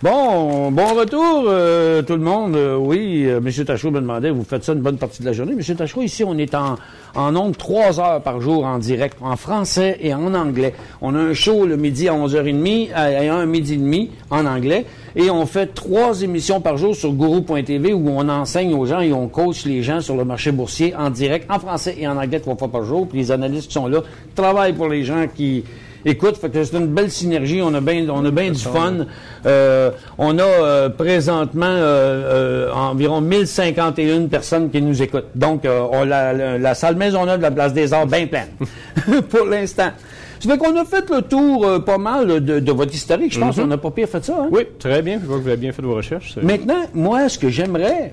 Bon retour, tout le monde. Oui, M. Tachereau me demandait, vous faites ça une bonne partie de la journée. M. Tachereau, ici, on est en ondes 3 heures par jour en direct, en français et en anglais. On a un show le midi à 11h30 et un midi et demi en anglais. Et on fait 3 émissions par jour sur Guru.tv où on enseigne aux gens et on coach les gens sur le marché boursier en direct, en français et en anglais 3 fois par jour. Puis les analystes qui sont là travaillent pour les gens qui écoute, fait que c'est une belle synergie, on a bien du fun. On a présentement environ 1051 personnes qui nous écoutent. Donc, la salle Maisonneuve de la Place des Arts bien pleine pour l'instant. Ça fait qu'on a fait le tour pas mal de votre historique. Je pense qu'on n'a pas pire fait ça. Hein? Oui, très bien. Je vois que vous avez bien fait vos recherches. Maintenant, moi, ce que j'aimerais,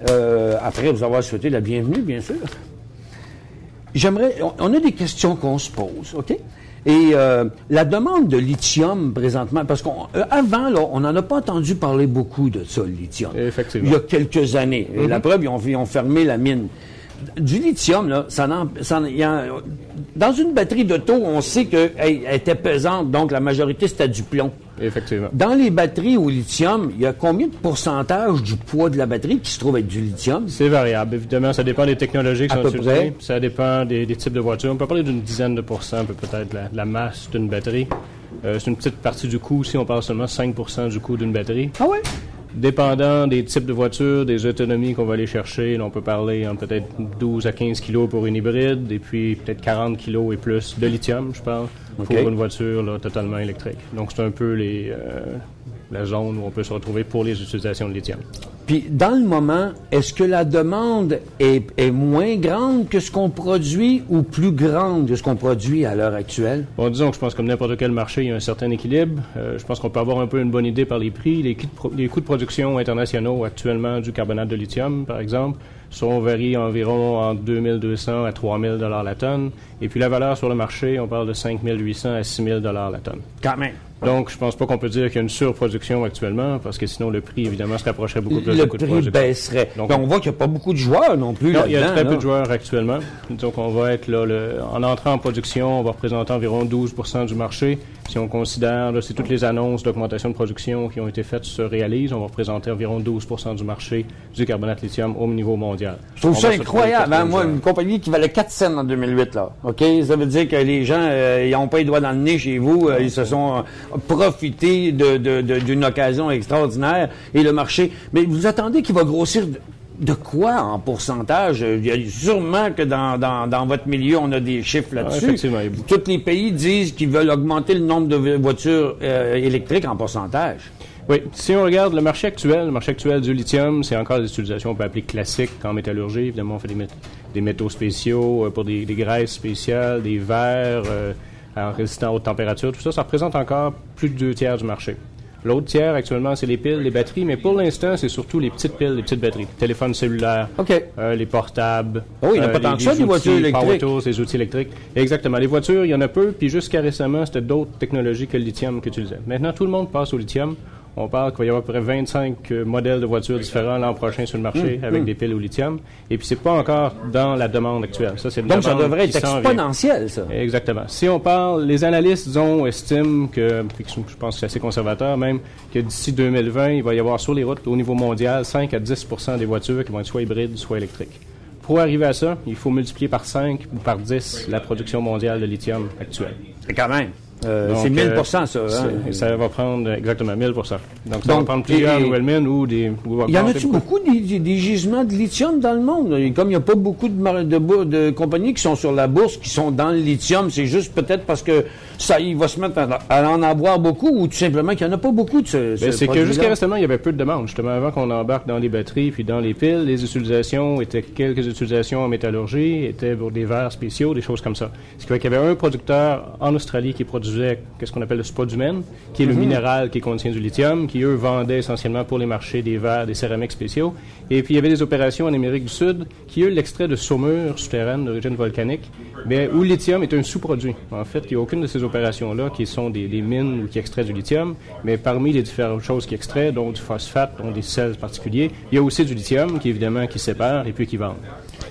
après vous avoir souhaité la bienvenue, bien sûr, on a des questions qu'on se pose, OK? Et la demande de lithium, présentement, parce qu'avant, là, on n'en a pas entendu parler beaucoup de ça, le lithium. Effectivement. Il y a quelques années. Et la preuve, ils ont fermé la mine. Du lithium, là, dans une batterie d'auto, on sait qu'elle était pesante, donc la majorité, c'était du plomb. Effectivement. Dans les batteries au lithium, il y a combien de pourcentage du poids de la batterie qui se trouve être du lithium? C'est variable. Évidemment, ça dépend des technologies qui sont utilisées. Près. Ça dépend des types de voitures. On peut parler d'une dizaine de pourcents, peut-être la masse d'une batterie. C'est une petite partie du coût. Si on parle seulement 5% du coût d'une batterie. Ah ouais? Dépendant des types de voitures, des autonomies qu'on va aller chercher, là, on peut parler en peut-être 12 à 15 kilos pour une hybride, et puis peut-être 40 kilos et plus de lithium, je parle, pour une voiture là, totalement électrique. Donc, c'est un peu la zone où on peut se retrouver pour les utilisations de lithium. Puis, dans le moment, est-ce que la demande est moins grande que ce qu'on produit ou plus grande que ce qu'on produit à l'heure actuelle? Bon, disons que je pense que comme n'importe quel marché, il y a un certain équilibre. Je pense qu'on peut avoir un peu une bonne idée par les prix. Les coûts de production internationaux actuellement du carbonate de lithium, par exemple, varient environ entre 2200 à 3000 $ la tonne. Et puis la valeur sur le marché, on parle de 5800 à 6000 $ la tonne. Quand même. Donc, je pense pas qu'on peut dire qu'il y a une surproduction actuellement, parce que sinon le prix, évidemment, se rapprocherait beaucoup plus du coût de production. Le prix baisserait. Donc, on voit qu'il n'y a pas beaucoup de joueurs non plus là-dedans. Il y a très là. peu de joueurs actuellement. Donc, on va être là, en entrant en production, on va représenter environ 12% du marché. Si on considère, là, si toutes les annonces d'augmentation de production qui ont été faites se réalisent, on va représenter environ 12% du marché du carbonate lithium au niveau mondial. Je trouve ça incroyable. Hein? Moi, une compagnie qui valait 4 cents en 2008, là. OK? Ça veut dire que les gens, ils n'ont pas les doigts dans le nez chez vous. Ils se sont profiter d'une occasion extraordinaire et le marché. Mais vous attendez qu'il va grossir de quoi en pourcentage? Il y a sûrement que dans votre milieu, on a des chiffres là-dessus. Effectivement. Tous les pays disent qu'ils veulent augmenter le nombre de voitures électriques en pourcentage. Oui. Si on regarde le marché actuel du lithium, c'est encore des utilisations, on peut appeler classiques en métallurgie. Évidemment, on fait des métaux spéciaux pour des graisses spéciales, des verres résistant à haute température, tout ça, ça représente encore plus de 2/3 du marché. L'autre tiers, actuellement, c'est les piles, les batteries, mais pour l'instant, c'est surtout les petites piles, les petites batteries. Téléphones cellulaires, les portables. Oh, il n'y en a pas tant que ça, des voitures électriques. Power tools, les outils électriques. Exactement. Les voitures, il y en a peu, puis jusqu'à récemment, c'était d'autres technologies que le lithium qu'ils utilisaient. Maintenant, tout le monde passe au lithium. On parle qu'il va y avoir à peu près 25 modèles de voitures différents l'an prochain sur le marché avec des piles au lithium. Et puis, c'est pas encore dans la demande actuelle. Ça, c'est donc, ça devrait être exponentiel, ça. Exactement. Si on parle, les analystes, disons, estiment que, je pense que c'est assez conservateur même, que d'ici 2020, il va y avoir sur les routes, au niveau mondial, 5 à 10% des voitures qui vont être soit hybrides, soit électriques. Pour arriver à ça, il faut multiplier par 5 ou par 10 la production mondiale de lithium actuelle. C'est quand même. C'est 1000%, ça. Hein? Ça va prendre exactement 1000%. Donc, ça va prendre plusieurs nouvelles mines ou des... Il y en a-tu beaucoup des gisements de lithium dans le monde? Et comme il n'y a pas beaucoup de compagnies qui sont sur la bourse, qui sont dans le lithium, c'est juste peut-être parce que ça, il va se mettre à en avoir beaucoup ou tout simplement qu'il n'y en a pas beaucoup de ce c'est que jusqu'à récemment, il y avait peu de demandes. Justement, avant qu'on embarque dans les batteries puis dans les piles, les utilisations étaient quelques utilisations en métallurgie, étaient pour des verres spéciaux, des choses comme ça. Ce qui fait qu'il y avait un producteur en Australie qui produisait qu'est-ce qu'on appelle le spodumène, qui est le minéral qui contient du lithium, qui, eux, vendaient essentiellement pour les marchés des verres, des céramiques spéciaux. Et puis, il y avait des opérations en Amérique du Sud qui, eux, l'extrait de saumure souterraine d'origine volcanique, mais où le lithium est un sous-produit. En fait, il n'y a aucune de ces opérations-là qui sont des mines ou qui extraient du lithium, mais parmi les différentes choses qui extraient, dont du phosphate, dont des sels particuliers, il y a aussi du lithium qui, évidemment, qui sépare et puis qui vendent.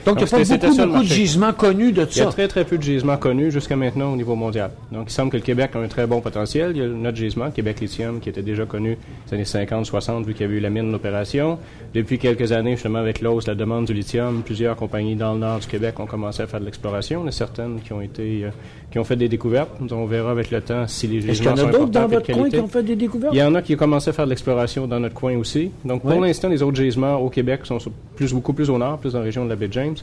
Donc, il n'y a pas beaucoup de gisements connus de ça. Il y a très, très peu de gisements connus jusqu'à maintenant au niveau mondial. Donc, il semble que le Québec a un très bon potentiel. Il y a notre gisement, Québec Lithium, qui était déjà connu dans les années 50, 60, vu qu'il y avait eu la mine d'opération. Depuis quelques années, justement, avec l'hausse de la demande du lithium, plusieurs compagnies dans le nord du Québec ont commencé à faire de l'exploration. Il y en a certaines qui ont fait des découvertes. On verra avec le temps si les gisements sont importants. Est-ce qu'il y en a d'autres dans votre coin qui ont fait des découvertes? Il y en a qui ont commencé à faire de l'exploration dans notre coin aussi. Donc, pour l'instant, les autres gisements au Québec sont beaucoup plus au nord, plus dans la région de la baie James.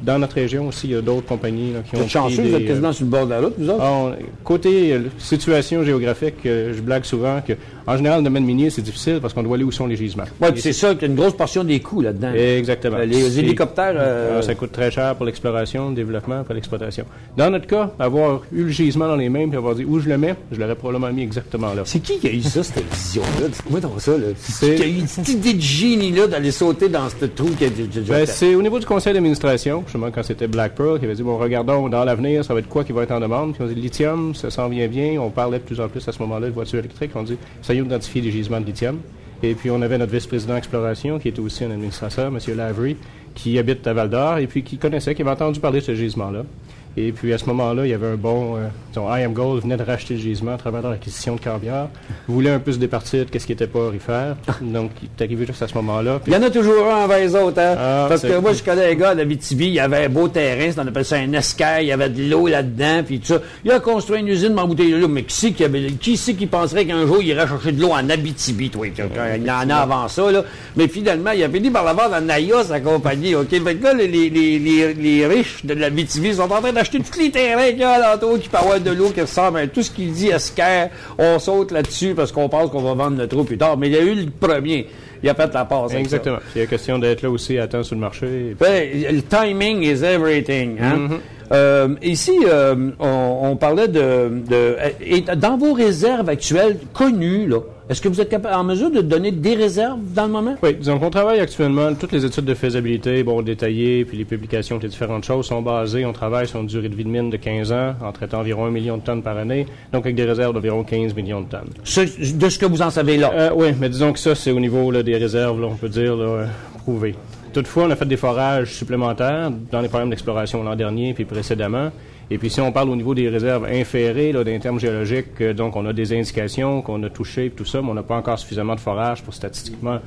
Dans notre région aussi, il y a d'autres compagnies là, qui ont chanceux, vous êtes quasiment sur le bord de la route, vous autres? Côté situation géographique, je blague souvent que, en général, le domaine minier, c'est difficile parce qu'on doit aller où sont les gisements. Oui, c'est ça, qu'il y a une grosse portion des coûts là-dedans. Exactement. Les hélicoptères... ça coûte très cher pour l'exploration, le développement, pour l'exploitation. Dans notre cas, avoir eu le gisement dans les mains et avoir dit où je le mets, je l'aurais probablement mis exactement là. C'est qui a eu ça, cette vision-là? Dites-moi donc ça, là. C'est qui a eu cette idée de génie-là d'aller sauter dans ce trou qui a c'est au niveau du conseil d'administration, justement, quand c'était Black Pearl, qui avait dit, bon, regardons, dans l'avenir, ça va être quoi qui va être en demande? Puis on dit, le lithium, ça s'en vient bien. On parlait de plus en plus à ce moment-là de voitures électriques. On dit, ça y est, identifier des gisements de lithium. Et puis, on avait notre vice-président exploration, qui était aussi un administrateur, M. Lavery, qui habite à Val-d'Or, et puis qui connaissait, qui avait entendu parler de ce gisement-là. Et puis, à ce moment-là, il y avait un bon... IM Gold venait de racheter le gisement à travers l'acquisition de Corbière. Voulait un peu se départir de ce qui n'était pas aurifère. Donc, il est arrivé juste à ce moment-là. Puis... Il y en a toujours un envers les autres, hein? Parce que moi, je connais un gars de Abitibi, il y avait un beau terrain, on appelle ça un escaille, il y avait de l'eau là-dedans, puis tout ça. Il a construit une usine m'embouteille de l'eau. Mais qui c'est qui penserait qu'un jour, il irait chercher de l'eau en Abitibi, toi? Il en a avant ça, là. Mais finalement, il a fini par la vendre à Naya, sa compagnie, OK? Fait que là, les riches de l'Abitibi sont en train d'acheter tous les terrains qu'il y a alentour qui peut avoir de l'eau qui ressemble à tout ce qu'il dit escaire. On saute là-dessus parce qu'on pense qu'on va vendre notre eau plus tard. Mais il y a eu le premier. Il a fait la passe. Exactement. C'est une question d'être là aussi à temps sur le marché. Le timing is everything. Hein? Ici, on parlait et dans vos réserves actuelles connues, là, est-ce que vous êtes en mesure de donner des réserves dans le moment? Oui, disons qu'on travaille actuellement, toutes les études de faisabilité, détaillées, puis les publications, les différentes choses sont basées, on travaille sur une durée de vie de mine de 15 ans, en traitant environ 1 million de tonnes par année, donc avec des réserves d'environ 15 millions de tonnes. De ce que vous en savez là? Oui, mais disons que ça, c'est au niveau là, des réserves, là, on peut dire, prouvées. Toutefois, on a fait des forages supplémentaires dans les programmes d'exploration l'an dernier puis précédemment. Et puis, si on parle au niveau des réserves inférées, là, d'un terme géologique, donc on a des indications qu'on a touchées, tout ça, mais on n'a pas encore suffisamment de forages pour statistiquement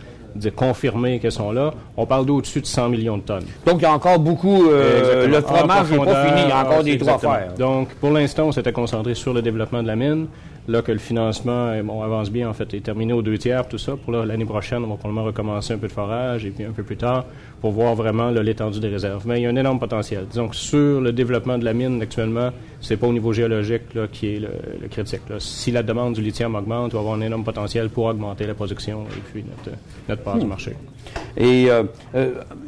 confirmer qu'elles sont là. On parle d'au-dessus de 100 millions de tonnes. Donc, il y a encore beaucoup... le fromage n'est pas fini, il y a encore des trous à faire. Donc, pour l'instant, on s'était concentré sur le développement de la mine. Là que le financement avance bien, en fait, est terminé aux 2/3, tout ça. Pour l'année prochaine, on va probablement recommencer un peu de forage et puis un peu plus tard pour voir vraiment l'étendue des réserves. Mais il y a un énorme potentiel. Disons que sur le développement de la mine actuellement, c'est pas au niveau géologique là, qui est le critique. Là. Si la demande du lithium augmente, on va avoir un énorme potentiel pour augmenter la production et puis notre part du marché. Et là,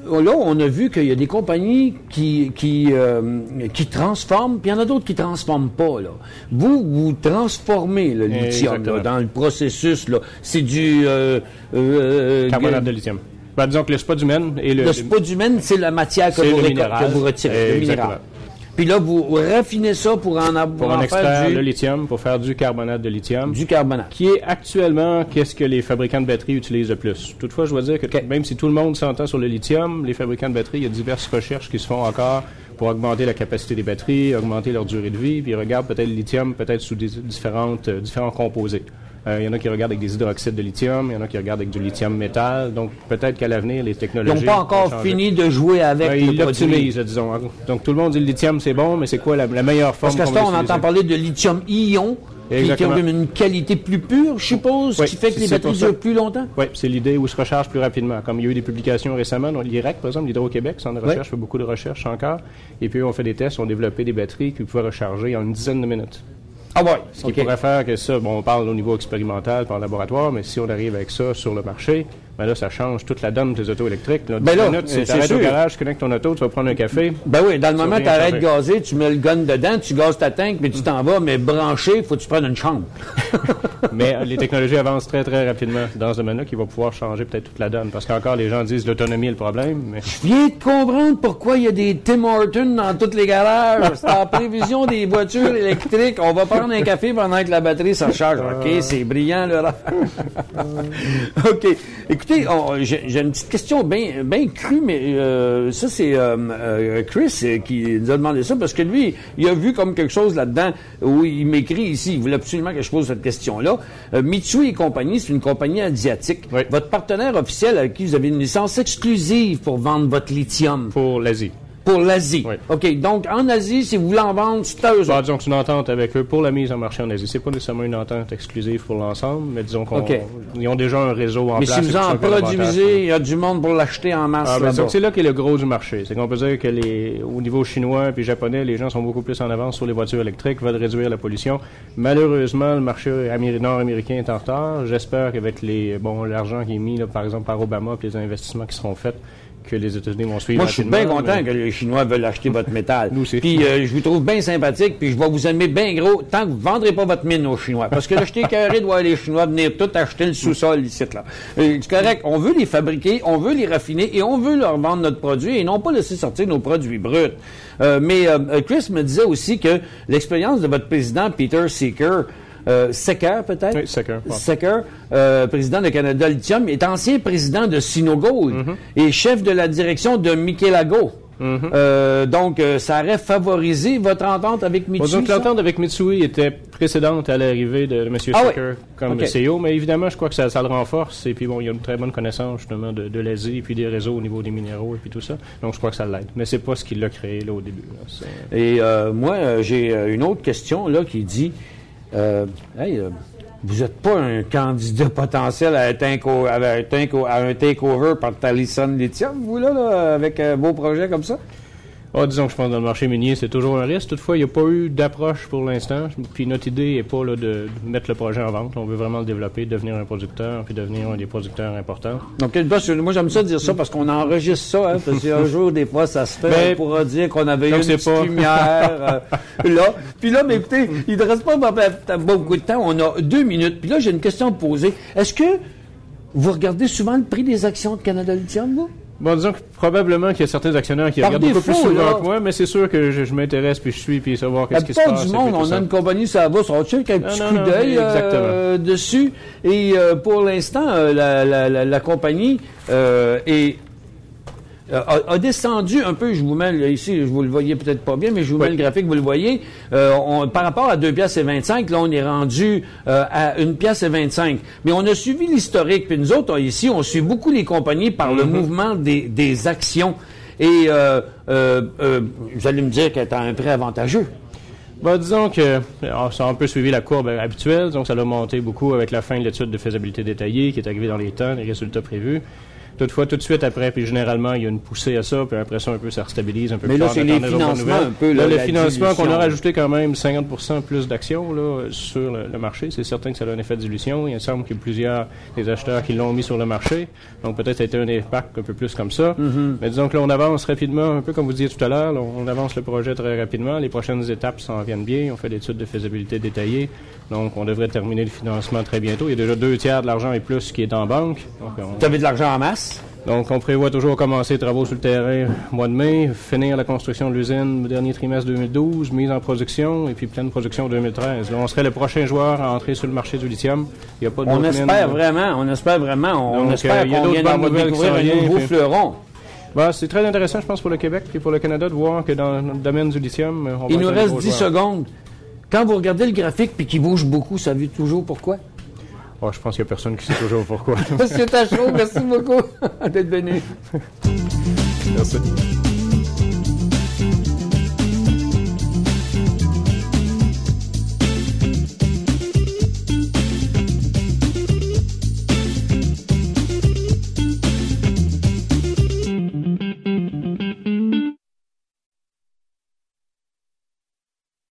on a vu qu'il y a des compagnies qui transforment, puis il y en a d'autres qui transforment pas. Là. Vous transformez le lithium là, dans le processus. Là. C'est du... carbonate de lithium. Ben, disons que le spodumène et le spodumène, c'est la matière que vous retirez, le minéral. Puis là, vous raffinez ça pour en extraire le lithium, pour faire du carbonate de lithium. Du carbonate. Qui est actuellement, qu'est-ce que les fabricants de batteries utilisent le plus. Toutefois, je dois dire que même si tout le monde s'entend sur le lithium, les fabricants de batteries, il y a diverses recherches qui se font encore pour augmenter la capacité des batteries, augmenter leur durée de vie, puis ils regardent peut-être le lithium, peut-être sous différents composés. Il y en a qui regardent avec des hydroxydes de lithium, il y en a qui regardent avec du lithium métal. Donc, peut-être qu'à l'avenir, les technologies... Ils n'ont pas encore fini de jouer avec le ils l'optimisent, disons. Donc, tout le monde dit le lithium, c'est bon, mais c'est quoi la meilleure forme? Parce que ça, on entend parler de lithium-ion, qui ont une qualité plus pure, je suppose, qui fait que les batteries durent plus longtemps? Oui, c'est l'idée où se recharge plus rapidement. Comme il y a eu des publications récemment, l'IRAC, par exemple, l'Hydro-Québec, Centre de recherche, fait beaucoup de recherches encore. Et puis, on fait des tests, on développé des batteries qui pouvaient recharger en une dizaine de minutes. Ah ouais. Ce qui pourrait faire que ça, on parle au niveau expérimental, par laboratoire, mais si on arrive avec ça sur le marché, ben là, ça change toute la donne des autos électriques. Là, ben là, tu t'arrêtes au garage, tu connectes ton auto, tu vas prendre un café. Ben oui, dans le moment, tu arrêtes de gazer, tu mets le gun dedans, tu gazes ta tank, mais tu t'en vas, mais branché, il faut que tu prennes une chambre. Mais les technologies avancent très, très rapidement dans ce domaine-là, qui va pouvoir changer peut-être toute la donne. Parce qu'encore, les gens disent l'autonomie est le problème. Mais... Je viens de comprendre pourquoi il y a des Tim Hortons dans tous les garages. C'est en prévision des voitures électriques. On va prendre un café pendant que la batterie se recharge. OK, c'est brillant, là. OK. Écoute, écoutez, j'ai une petite question bien crue, mais ça, c'est Chris qui nous a demandé ça, parce que lui, il a vu comme quelque chose là-dedans où il m'écrit ici, il voulait absolument que je pose cette question-là. Mitsui et compagnie, c'est une compagnie asiatique. Oui. Votre partenaire officiel avec qui vous avez une licence exclusive pour vendre votre lithium. Pour l'Asie. Pour l'Asie. Oui. OK. Donc, en Asie, si vous voulez en vendre, c'est à eux autres. Disons que c'est une entente avec eux pour la mise en marché en Asie. C'est pas nécessairement une entente exclusive pour l'ensemble, mais disons qu'ils ont déjà un réseau en mais place. Mais si vous en produisez, il y a du monde pour l'acheter en masse là-bas. C'est là qu'est le gros du marché. C'est qu'on peut dire que au niveau chinois et japonais, les gens sont beaucoup plus en avance sur les voitures électriques, veulent réduire la pollution. Malheureusement, le marché nord-américain est en retard. J'espère qu'avec l'argent qui est mis, là, par exemple, par Obama et les investissements qui seront faits, que les États-Unis vont suivre. Moi, je suis bien content que les Chinois veulent acheter votre métal. Nous aussi. Puis, je vous trouve bien sympathique, puis je vais vous aimer bien gros tant que vous ne vendrez pas votre mine aux Chinois. Parce que là, je t'ai écœuré de voir les Chinois venir tout acheter le sous-sol ici, là. C'est correct. On veut les fabriquer, on veut les raffiner et on veut leur vendre notre produit et non pas laisser sortir nos produits bruts. Mais Chris me disait aussi que l'expérience de votre président, Peter Seeker, Secker, peut-être? Oui, Secker. Ouais. Secker, président de Canada Lithium, est ancien président de Sinogold et chef de la direction de Michelago. Donc, ça aurait favorisé votre entente avec Mitsui? Donc, l'entente avec Mitsui était précédente à l'arrivée de M. Secker comme CEO, mais évidemment, je crois que ça le renforce. Et puis, il y a une très bonne connaissance, justement, de l'Asie, et puis des réseaux au niveau des minéraux, et puis tout ça. Donc, je crois que ça l'aide. Mais c'est pas ce qui l'a créé, là, au début. Là. Et moi, j'ai une autre question, là, qui dit... vous n'êtes pas un candidat potentiel à un takeover par Talison Lithium, vous, là avec vos projets comme ça? Disons que je pense que dans le marché minier, c'est toujours un risque. Toutefois, il n'y a pas eu d'approche pour l'instant. Puis notre idée n'est pas là, de mettre le projet en vente. On veut vraiment le développer, devenir un producteur, puis devenir un des producteurs importants. Donc, moi, j'aime ça dire ça parce qu'on enregistre ça, hein, parce qu'un jour, des fois, ça se fait. On pourra dire qu'on avait eu une petite lumière là. Puis là, mais écoutez, il ne reste pas beaucoup de temps. On a 2 minutes. Puis là, j'ai une question à vous poser. Est-ce que vous regardez souvent le prix des actions de Canada Lithium, vous? Disons que probablement qu'il y a certains actionnaires qui regardent beaucoup plus souvent que moi, mais c'est sûr que je m'intéresse, puis je suis, puis savoir qu'est-ce qui se passe. Pas du monde, on a une compagnie, ça va, on check un petit coup d'œil dessus. Et pour l'instant, la compagnie a descendu un peu, je vous mets ici, je vous le voyez peut-être pas bien, mais je vous mets le graphique, vous le voyez. Par rapport à 2,25 $, là, on est rendu à 1,25 $. Mais on a suivi l'historique, puis nous autres, ici, on suit beaucoup les compagnies par le mouvement des actions. Et vous allez me dire qu'elle est à un prix avantageux. Disons que ça a un peu suivi la courbe habituelle, donc ça a monté beaucoup avec la fin de l'étude de faisabilité détaillée qui est arrivée dans les temps, les résultats prévus. Toutefois, tout de suite après, puis généralement, il y a une poussée à ça, puis après ça, un peu, ça restabilise un peu. Mais là, c'est les financements un peu. Là, le financement qu'on a rajouté quand même 50% plus d'actions là, sur le marché. C'est certain que ça a un effet de dilution. Il semble qu'il y a plusieurs des acheteurs qui l'ont mis sur le marché. Donc, peut-être ça a été un impact un peu plus comme ça. Mais disons que là, on avance rapidement, un peu comme vous disiez tout à l'heure. On avance le projet très rapidement. Les prochaines étapes s'en viennent bien. On fait l'étude de faisabilité détaillée. Donc, on devrait terminer le financement très bientôt. Il y a déjà 2/3 de l'argent et plus qui est en banque. Vous avez de l'argent en masse? Donc, on prévoit toujours commencer les travaux sur le terrain au mois de mai, finir la construction de l'usine au dernier trimestre 2012, mise en production, et puis pleine production 2013. Là, on serait le prochain joueur à entrer sur le marché du lithium. Il y a pas on espère vraiment. On espère qu'on vient d'avoir découvrir un nouveau fleuron. C'est très intéressant, je pense, pour le Québec et pour le Canada de voir que dans le domaine du lithium, on va Il nous reste 10 secondes. Quand vous regardez le graphique puis qu'il bouge beaucoup, ça veut toujours pourquoi? Je pense qu'il n'y a personne qui sait toujours pourquoi. Monsieur Tachereau, merci beaucoup d'être venu. Merci.